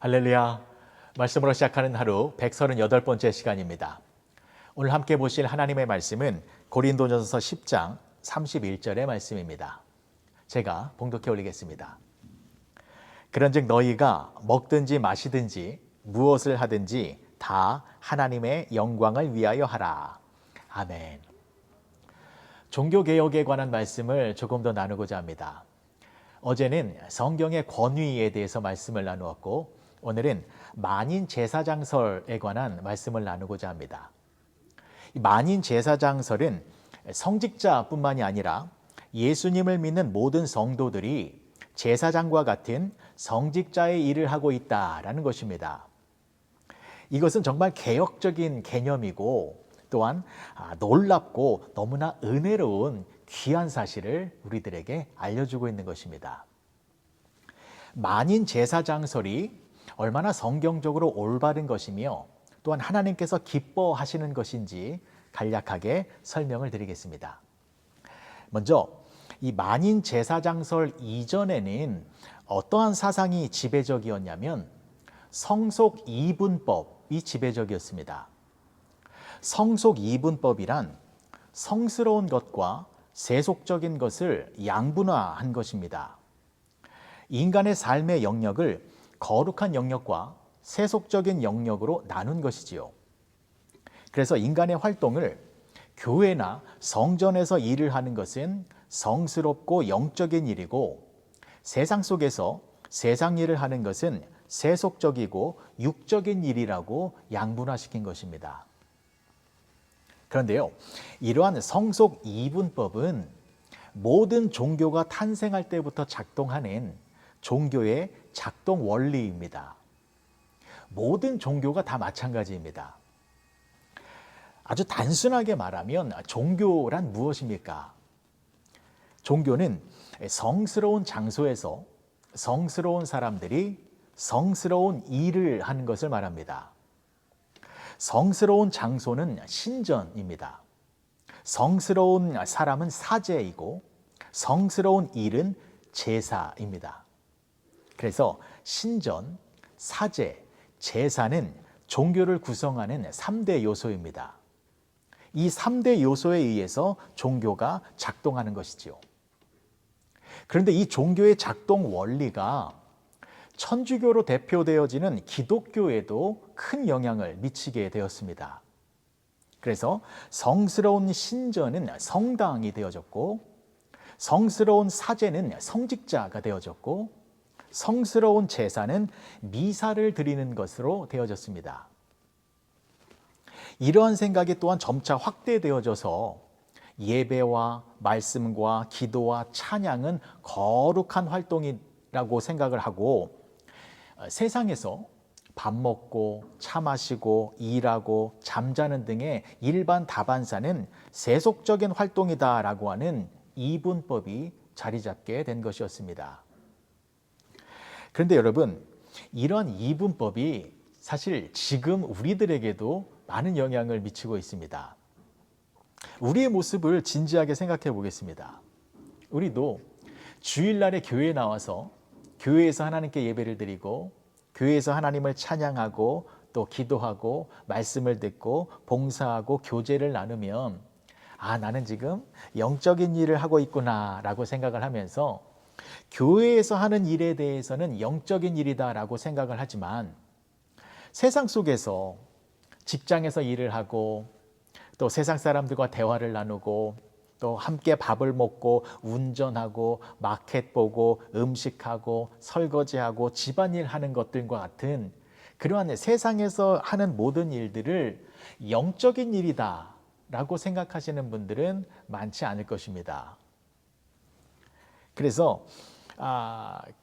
할렐루야. 말씀으로 시작하는 하루 138번째 시간입니다. 오늘 함께 보실 하나님의 말씀은 고린도전서 10장 31절의 말씀입니다. 제가 봉독해 올리겠습니다. 그런즉 너희가 먹든지 마시든지 무엇을 하든지 다 하나님의 영광을 위하여 하라. 아멘. 종교개혁에 관한 말씀을 조금 더 나누고자 합니다. 어제는 성경의 권위에 대해서 말씀을 나누었고 오늘은 만인제사장설에 관한 말씀을 나누고자 합니다. 이 만인제사장설은 성직자뿐만이 아니라 예수님을 믿는 모든 성도들이 제사장과 같은 성직자의 일을 하고 있다라는 것입니다. 이것은 정말 개혁적인 개념이고 또한 놀랍고 너무나 은혜로운 귀한 사실을 우리들에게 알려주고 있는 것입니다. 만인제사장설이 얼마나 성경적으로 올바른 것이며 또한 하나님께서 기뻐하시는 것인지 간략하게 설명을 드리겠습니다. 먼저 이 만인제사장설 이전에는 어떠한 사상이 지배적이었냐면 성속 이분법이 지배적이었습니다. 성속 이분법이란 성스러운 것과 세속적인 것을 양분화한 것입니다. 인간의 삶의 영역을 거룩한 영역과 세속적인 영역으로 나눈 것이지요. 그래서 인간의 활동을 교회나 성전에서 일을 하는 것은 성스럽고 영적인 일이고 세상 속에서 세상 일을 하는 것은 세속적이고 육적인 일이라고 양분화시킨 것입니다. 그런데요, 이러한 성속 이분법은 모든 종교가 탄생할 때부터 작동하는 종교의 작동 원리입니다. 모든 종교가 다 마찬가지입니다. 아주 단순하게 말하면 종교란 무엇입니까? 종교는 성스러운 장소에서 성스러운 사람들이 성스러운 일을 하는 것을 말합니다. 성스러운 장소는 신전입니다. 성스러운 사람은 사제이고 성스러운 일은 제사입니다. 그래서 신전, 사제, 제사는 종교를 구성하는 3대 요소입니다. 이 3대 요소에 의해서 종교가 작동하는 것이지요. 그런데 이 종교의 작동 원리가 천주교로 대표되어지는 기독교에도 큰 영향을 미치게 되었습니다. 그래서 성스러운 신전은 성당이 되어졌고 성스러운 사제는 성직자가 되어졌고 성스러운 제사는 미사를 드리는 것으로 되어졌습니다. 이러한 생각이 또한 점차 확대되어져서 예배와 말씀과 기도와 찬양은 거룩한 활동이라고 생각을 하고 세상에서 밥 먹고 차 마시고 일하고 잠자는 등의 일반 다반사는 세속적인 활동이다라고 하는 이분법이 자리 잡게 된 것이었습니다. 그런데 여러분, 이런 이분법이 사실 지금 우리들에게도 많은 영향을 미치고 있습니다. 우리의 모습을 진지하게 생각해 보겠습니다. 우리도 주일날에 교회에 나와서 교회에서 하나님께 예배를 드리고 교회에서 하나님을 찬양하고 또 기도하고 말씀을 듣고 봉사하고 교제를 나누면 나는 지금 영적인 일을 하고 있구나 라고 생각을 하면서 교회에서 하는 일에 대해서는 영적인 일이다라고 생각을 하지만 세상 속에서 직장에서 일을 하고 또 세상 사람들과 대화를 나누고 또 함께 밥을 먹고 운전하고 마켓 보고 음식하고 설거지하고 집안일 하는 것들과 같은 그러한 세상에서 하는 모든 일들을 영적인 일이다라고 생각하시는 분들은 많지 않을 것입니다. 그래서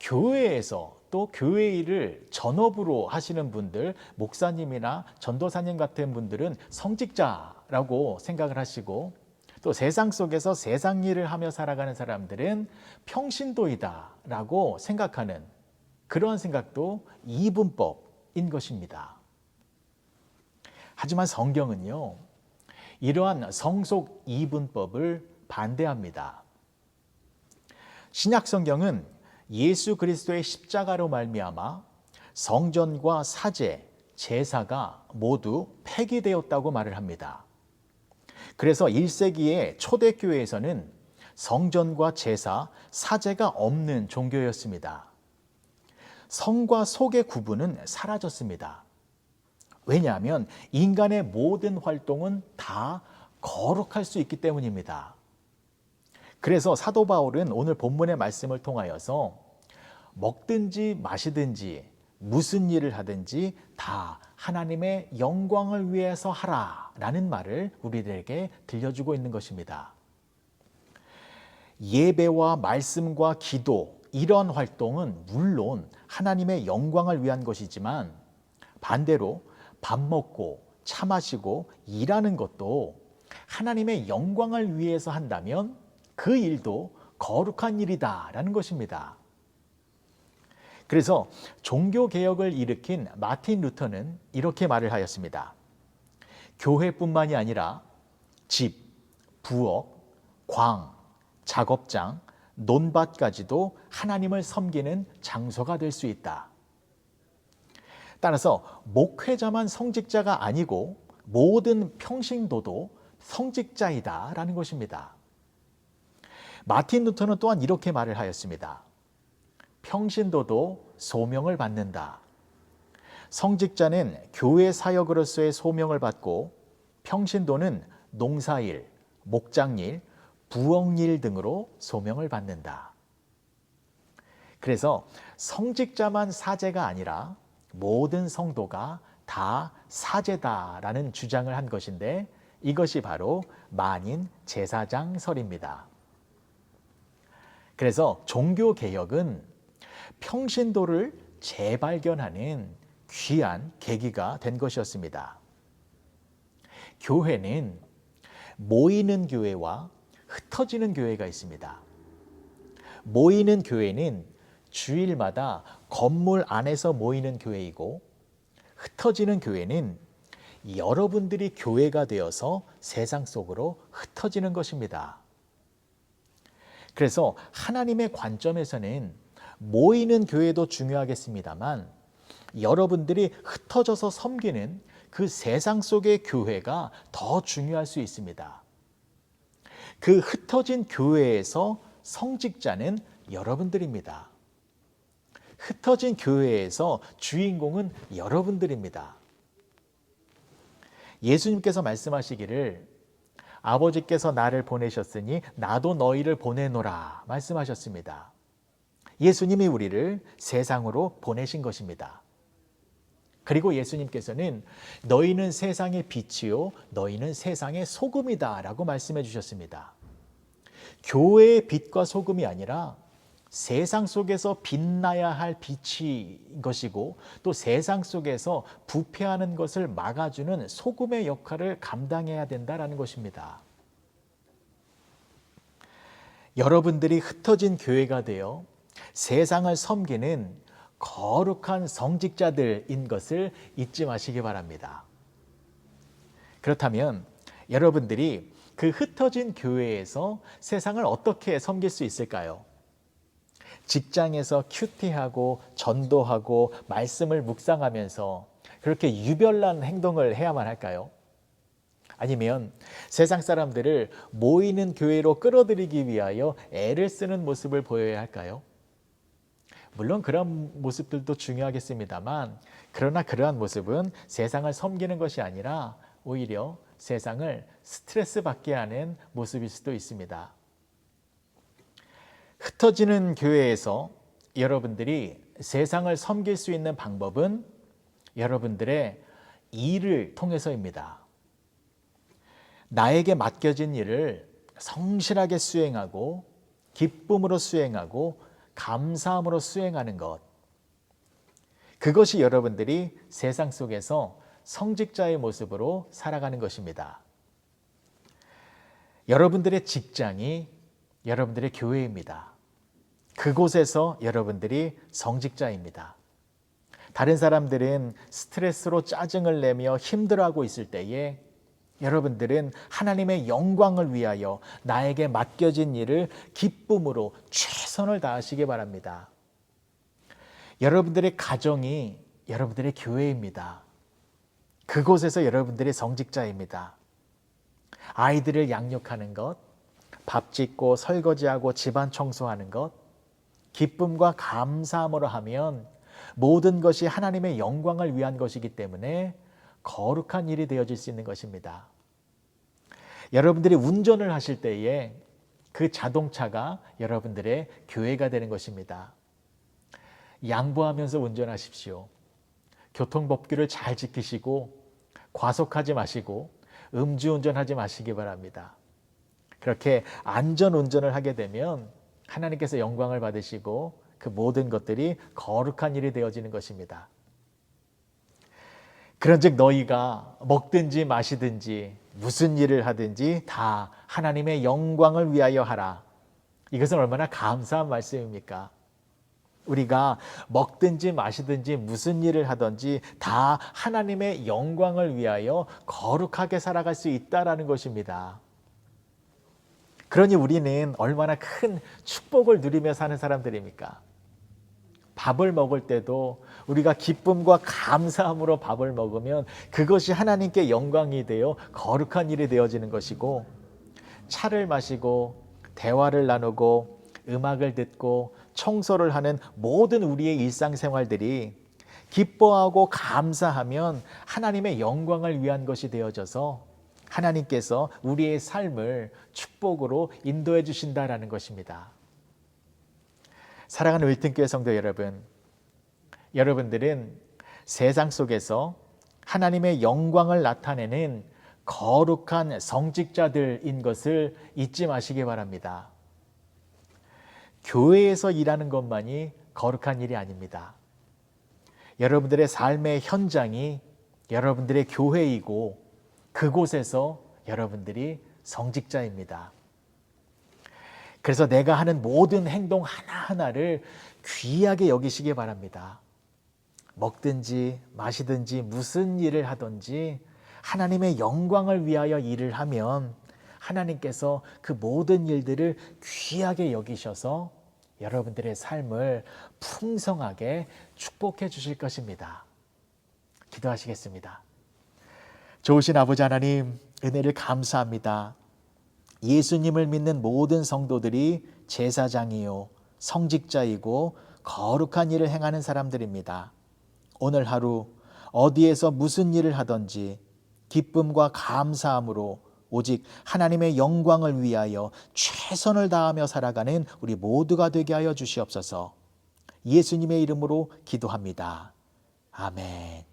교회에서 또 교회 일을 전업으로 하시는 분들, 목사님이나 전도사님 같은 분들은 성직자라고 생각을 하시고 또 세상 속에서 세상 일을 하며 살아가는 사람들은 평신도이다라고 생각하는 그런 생각도 이분법인 것입니다. 하지만 성경은요, 이러한 성속 이분법을 반대합니다. 신약 성경은 예수 그리스도의 십자가로 말미암아 성전과 사제, 제사가 모두 폐기되었다고 말을 합니다. 그래서 1세기의 초대교회에서는 성전과 제사, 사제가 없는 종교였습니다. 성과 속의 구분은 사라졌습니다. 왜냐하면 인간의 모든 활동은 다 거룩할 수 있기 때문입니다. 그래서 사도 바울은 오늘 본문의 말씀을 통하여서 먹든지 마시든지 무슨 일을 하든지 다 하나님의 영광을 위해서 하라라는 말을 우리들에게 들려주고 있는 것입니다. 예배와 말씀과 기도, 이런 활동은 물론 하나님의 영광을 위한 것이지만 반대로 밥 먹고 차 마시고 일하는 것도 하나님의 영광을 위해서 한다면 그 일도 거룩한 일이다라는 것입니다. 그래서 종교개혁을 일으킨 마틴 루터는 이렇게 말을 하였습니다. 교회뿐만이 아니라 집, 부엌, 광, 작업장, 논밭까지도 하나님을 섬기는 장소가 될 수 있다. 따라서 목회자만 성직자가 아니고 모든 평신도도 성직자이다라는 것입니다. 마틴 루터는 또한 이렇게 말을 하였습니다. 평신도도 소명을 받는다. 성직자는 교회 사역으로서의 소명을 받고 평신도는 농사일, 목장일, 부엌일 등으로 소명을 받는다. 그래서 성직자만 사제가 아니라 모든 성도가 다 사제다라는 주장을 한 것인데 이것이 바로 만인 제사장설입니다. 그래서 종교개혁은 평신도를 재발견하는 귀한 계기가 된 것이었습니다. 교회는 모이는 교회와 흩어지는 교회가 있습니다. 모이는 교회는 주일마다 건물 안에서 모이는 교회이고 흩어지는 교회는 여러분들이 교회가 되어서 세상 속으로 흩어지는 것입니다. 그래서 하나님의 관점에서는 모이는 교회도 중요하겠습니다만 여러분들이 흩어져서 섬기는 그 세상 속의 교회가 더 중요할 수 있습니다. 그 흩어진 교회에서 성직자는 여러분들입니다. 흩어진 교회에서 주인공은 여러분들입니다. 예수님께서 말씀하시기를 아버지께서 나를 보내셨으니 나도 너희를 보내노라 말씀하셨습니다. 예수님이 우리를 세상으로 보내신 것입니다. 그리고 예수님께서는 너희는 세상의 빛이요 너희는 세상의 소금이다 라고 말씀해 주셨습니다. 교회의 빛과 소금이 아니라 세상 속에서 빛나야 할 빛인 것이고 또 세상 속에서 부패하는 것을 막아주는 소금의 역할을 감당해야 된다는 것입니다. 여러분들이 흩어진 교회가 되어 세상을 섬기는 거룩한 성직자들인 것을 잊지 마시기 바랍니다. 그렇다면 여러분들이 그 흩어진 교회에서 세상을 어떻게 섬길 수 있을까요? 직장에서 큐티하고 전도하고 말씀을 묵상하면서 그렇게 유별난 행동을 해야만 할까요? 아니면 세상 사람들을 모이는 교회로 끌어들이기 위하여 애를 쓰는 모습을 보여야 할까요? 물론 그런 모습들도 중요하겠습니다만 그러나 그러한 모습은 세상을 섬기는 것이 아니라 오히려 세상을 스트레스 받게 하는 모습일 수도 있습니다. 흩어지는 교회에서 여러분들이 세상을 섬길 수 있는 방법은 여러분들의 일을 통해서입니다. 나에게 맡겨진 일을 성실하게 수행하고 기쁨으로 수행하고 감사함으로 수행하는 것. 그것이 여러분들이 세상 속에서 성직자의 모습으로 살아가는 것입니다. 여러분들의 직장이 여러분들의 교회입니다. 그곳에서 여러분들이 성직자입니다. 다른 사람들은 스트레스로 짜증을 내며 힘들어하고 있을 때에 여러분들은 하나님의 영광을 위하여 나에게 맡겨진 일을 기쁨으로 최선을 다하시기 바랍니다. 여러분들의 가정이 여러분들의 교회입니다. 그곳에서 여러분들이 성직자입니다. 아이들을 양육하는 것, 밥 짓고 설거지하고 집안 청소하는 것, 기쁨과 감사함으로 하면 모든 것이 하나님의 영광을 위한 것이기 때문에 거룩한 일이 되어질 수 있는 것입니다. 여러분들이 운전을 하실 때에 그 자동차가 여러분들의 교회가 되는 것입니다. 양보하면서 운전하십시오. 교통법규를 잘 지키시고 과속하지 마시고 음주운전하지 마시기 바랍니다. 그렇게 안전운전을 하게 되면 하나님께서 영광을 받으시고 그 모든 것들이 거룩한 일이 되어지는 것입니다. 그런즉 너희가 먹든지 마시든지 무슨 일을 하든지 다 하나님의 영광을 위하여 하라. 이것은 얼마나 감사한 말씀입니까? 우리가 먹든지 마시든지 무슨 일을 하든지 다 하나님의 영광을 위하여 거룩하게 살아갈 수 있다라는 것입니다. 그러니 우리는 얼마나 큰 축복을 누리며 사는 사람들입니까? 밥을 먹을 때도 우리가 기쁨과 감사함으로 밥을 먹으면 그것이 하나님께 영광이 되어 거룩한 일이 되어지는 것이고, 차를 마시고 대화를 나누고 음악을 듣고 청소를 하는 모든 우리의 일상생활들이 기뻐하고 감사하면 하나님의 영광을 위한 것이 되어져서 하나님께서 우리의 삶을 축복으로 인도해 주신다라는 것입니다. 사랑하는 윌튼교회 성도 여러분, 여러분들은 세상 속에서 하나님의 영광을 나타내는 거룩한 성직자들인 것을 잊지 마시기 바랍니다. 교회에서 일하는 것만이 거룩한 일이 아닙니다. 여러분들의 삶의 현장이 여러분들의 교회이고 그곳에서 여러분들이 성직자입니다. 그래서 내가 하는 모든 행동 하나하나를 귀하게 여기시기 바랍니다. 먹든지 마시든지 무슨 일을 하든지 하나님의 영광을 위하여 일을 하면 하나님께서 그 모든 일들을 귀하게 여기셔서 여러분들의 삶을 풍성하게 축복해 주실 것입니다. 기도하시겠습니다. 좋으신 아버지 하나님, 은혜를 감사합니다. 예수님을 믿는 모든 성도들이 제사장이요 성직자이고 거룩한 일을 행하는 사람들입니다. 오늘 하루 어디에서 무슨 일을 하든지 기쁨과 감사함으로 오직 하나님의 영광을 위하여 최선을 다하며 살아가는 우리 모두가 되게 하여 주시옵소서. 예수님의 이름으로 기도합니다. 아멘.